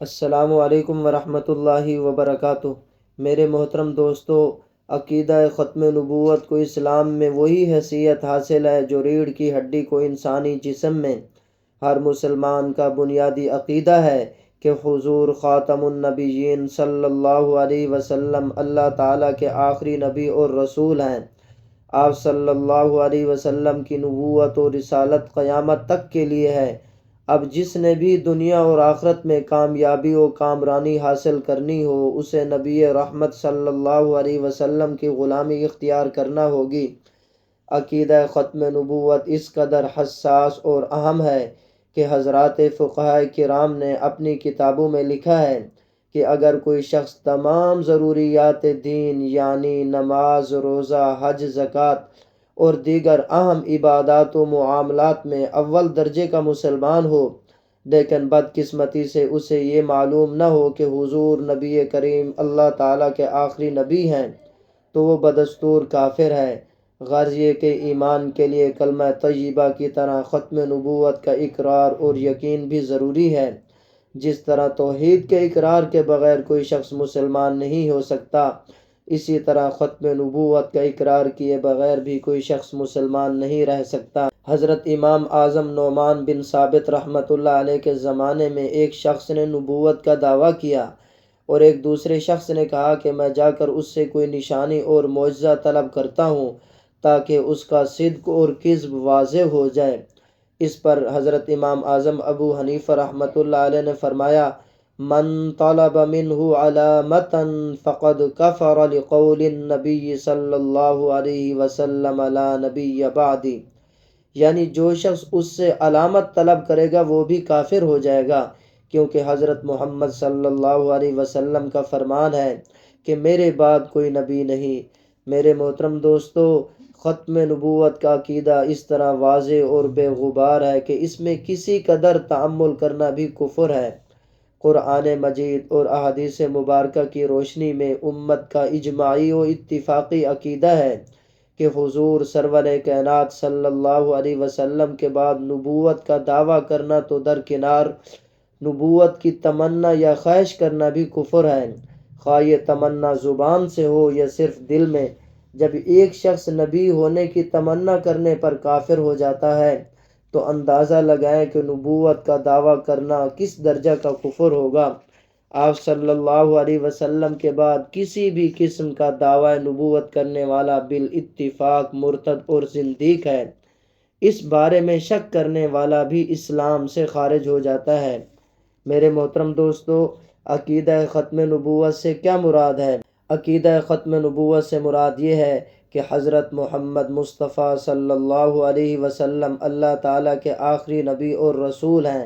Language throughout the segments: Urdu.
السلام علیکم ورحمۃ اللہ وبرکاتہ۔ میرے محترم دوستو، عقیدہ ختم نبوت کو اسلام میں وہی حیثیت حاصل ہے جو ریڑھ کی ہڈی کو انسانی جسم میں ہر مسلمان کا بنیادی عقیدہ ہے کہ حضور خاتم النبیین صلی اللہ علیہ وسلم اللہ تعالیٰ کے آخری نبی اور رسول ہیں۔ آپ صلی اللہ علیہ وسلم کی نبوت و رسالت قیامت تک کے لیے ہے۔ اب جس نے بھی دنیا اور آخرت میں کامیابی و کامرانی حاصل کرنی ہو، اسے نبی رحمت صلی اللہ علیہ وسلم کی غلامی اختیار کرنا ہوگی۔ عقیدہ ختم نبوت اس قدر حساس اور اہم ہے کہ حضرات فقہائے کرام نے اپنی کتابوں میں لکھا ہے کہ اگر کوئی شخص تمام ضروریات دین یعنی نماز، روزہ، حج، زکوٰۃ اور دیگر اہم عبادات و معاملات میں اول درجے کا مسلمان ہو، لیکن بدقسمتی سے اسے یہ معلوم نہ ہو کہ حضور نبی کریم اللہ تعالیٰ کے آخری نبی ہیں، تو وہ بدستور کافر ہے۔ غرض یہ کہ ایمان کے لیے کلمہ طیبہ کی طرح ختم نبوت کا اقرار اور یقین بھی ضروری ہے۔ جس طرح توحید کے اقرار کے بغیر کوئی شخص مسلمان نہیں ہو سکتا، اسی طرح ختم نبوت کا اقرار کیے بغیر بھی کوئی شخص مسلمان نہیں رہ سکتا۔ حضرت امام اعظم نعمان بن ثابت رحمۃ اللہ علیہ کے زمانے میں ایک شخص نے نبوت کا دعویٰ کیا اور ایک دوسرے شخص نے کہا کہ میں جا کر اس سے کوئی نشانی اور معجزہ طلب کرتا ہوں تاکہ اس کا صدق اور کذب واضح ہو جائے۔ اس پر حضرت امام اعظم ابو حنیفہ رحمۃ اللہ علیہ نے فرمایا، من طلب منہ علامۃ فقد کفر لقول النبی صلی اللہ علیہ وسلم لا نبی بعدی، یعنی جو شخص اس سے علامت طلب کرے گا وہ بھی کافر ہو جائے گا، کیونکہ حضرت محمد صلی اللہ علیہ وسلم کا فرمان ہے کہ میرے بعد کوئی نبی نہیں۔ میرے محترم دوستو، ختم نبوت کا عقیدہ اس طرح واضح اور بے غبار ہے کہ اس میں کسی قدر تأمل کرنا بھی کفر ہے۔ قرآن مجید اور احادیث مبارکہ کی روشنی میں امت کا اجماعی و اتفاقی عقیدہ ہے کہ حضور سرور کائنات صلی اللہ علیہ وسلم کے بعد نبوت کا دعویٰ کرنا تو درکنار، نبوت کی تمنا یا خواہش کرنا بھی کفر ہے، خواہ یہ تمنا زبان سے ہو یا صرف دل میں۔ جب ایک شخص نبی ہونے کی تمنا کرنے پر کافر ہو جاتا ہے تو اندازہ لگائیں کہ نبوت کا دعویٰ کرنا کس درجہ کا کفر ہوگا۔ آپ صلی اللہ علیہ وسلم کے بعد کسی بھی قسم کا دعویٰ نبوت کرنے والا بالاتفاق مرتد اور زندیق ہے۔ اس بارے میں شک کرنے والا بھی اسلام سے خارج ہو جاتا ہے۔ میرے محترم دوستو، عقیدہ ختم نبوت سے کیا مراد ہے؟ عقیدہ ختم نبوت سے مراد یہ ہے کہ حضرت محمد مصطفیٰ صلی اللہ علیہ وسلم اللہ تعالیٰ کے آخری نبی اور رسول ہیں۔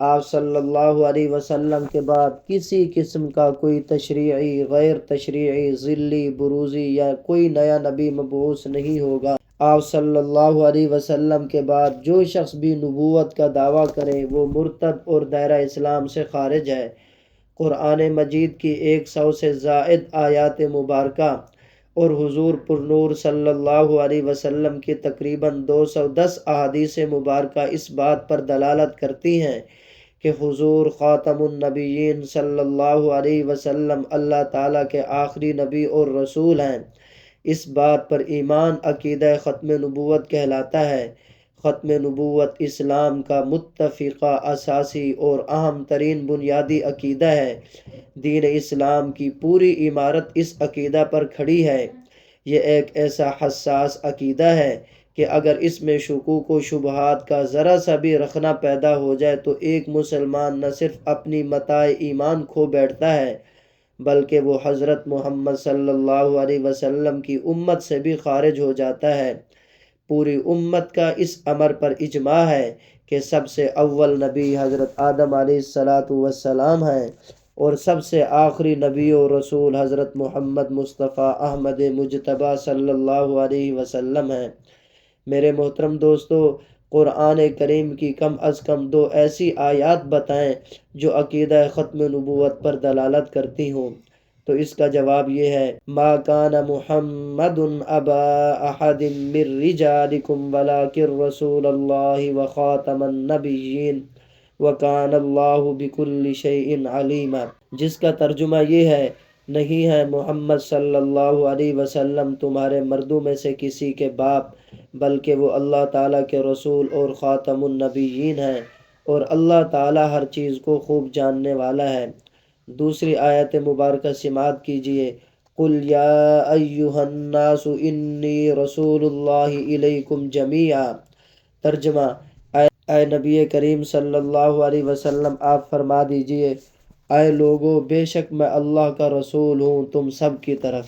آپ صلی اللہ علیہ وسلم کے بعد کسی قسم کا کوئی تشریعی، غیر تشریعی، ظلی، بروزی یا کوئی نیا نبی مبعوث نہیں ہوگا۔ آپ صلی اللہ علیہ وسلم کے بعد جو شخص بھی نبوت کا دعویٰ کرے وہ مرتد اور دائرہ اسلام سے خارج ہے۔ قرآن مجید کی 100 سے زائد آیات مبارکہ اور حضور پر نور صلی اللہ علیہ وسلم کی تقریباً 210 احادیث مبارکہ اس بات پر دلالت کرتی ہیں کہ حضور خاتم النبیین صلی اللہ علیہ وسلم اللہ تعالیٰ کے آخری نبی اور رسول ہیں۔ اس بات پر ایمان عقیدہ ختم نبوت کہلاتا ہے۔ ختم نبوت اسلام کا متفقہ اساسی اور اہم ترین بنیادی عقیدہ ہے۔ دین اسلام کی پوری عمارت اس عقیدہ پر کھڑی ہے۔ یہ ایک ایسا حساس عقیدہ ہے کہ اگر اس میں شکوک و شبہات کا ذرا سا بھی رخنہ پیدا ہو جائے تو ایک مسلمان نہ صرف اپنی متاع ایمان کھو بیٹھتا ہے بلکہ وہ حضرت محمد صلی اللہ علیہ وسلم کی امت سے بھی خارج ہو جاتا ہے۔ پوری امت کا اس امر پر اجماع ہے کہ سب سے اول نبی حضرت آدم علیہ السلام ہیں اور سب سے آخری نبی و رسول حضرت محمد مصطفیٰ احمد مجتبیٰ صلی اللہ علیہ وسلم ہیں۔ میرے محترم دوستو، قرآن کریم کی کم از کم 2 ایسی آیات بتائیں جو عقیدہ ختم نبوت پر دلالت کرتی ہوں، تو اس کا جواب یہ ہے، ما کان محمد ابا احد من رجالکم ولکن رسول اللہ وخاتم النبیین وَكَانَ اللَّهُ بِكُلِّ شَيْءٍ عَلِيمًا، جس کا ترجمہ یہ ہے، نہیں ہے محمد صلی اللہ علیہ وسلم تمہارے مردوں میں سے کسی کے باپ، بلکہ وہ اللہ تعالیٰ کے رسول اور خاتم النبیین ہیں، اور اللہ تعالیٰ ہر چیز کو خوب جاننے والا ہے۔ دوسری آیت مبارکہ سماعت کیجئے۔ قُلْ يَا أَيُّهَا النَّاسُ إِنِّي رَسُولُ اللَّهِ إِلَيْكُمْ جَمِيعًا۔ ترجمہ، اے نبی کریم صلی اللہ علیہ وسلم آپ فرما دیجئے، اے لوگو، بے شک میں اللہ کا رسول ہوں تم سب کی طرف۔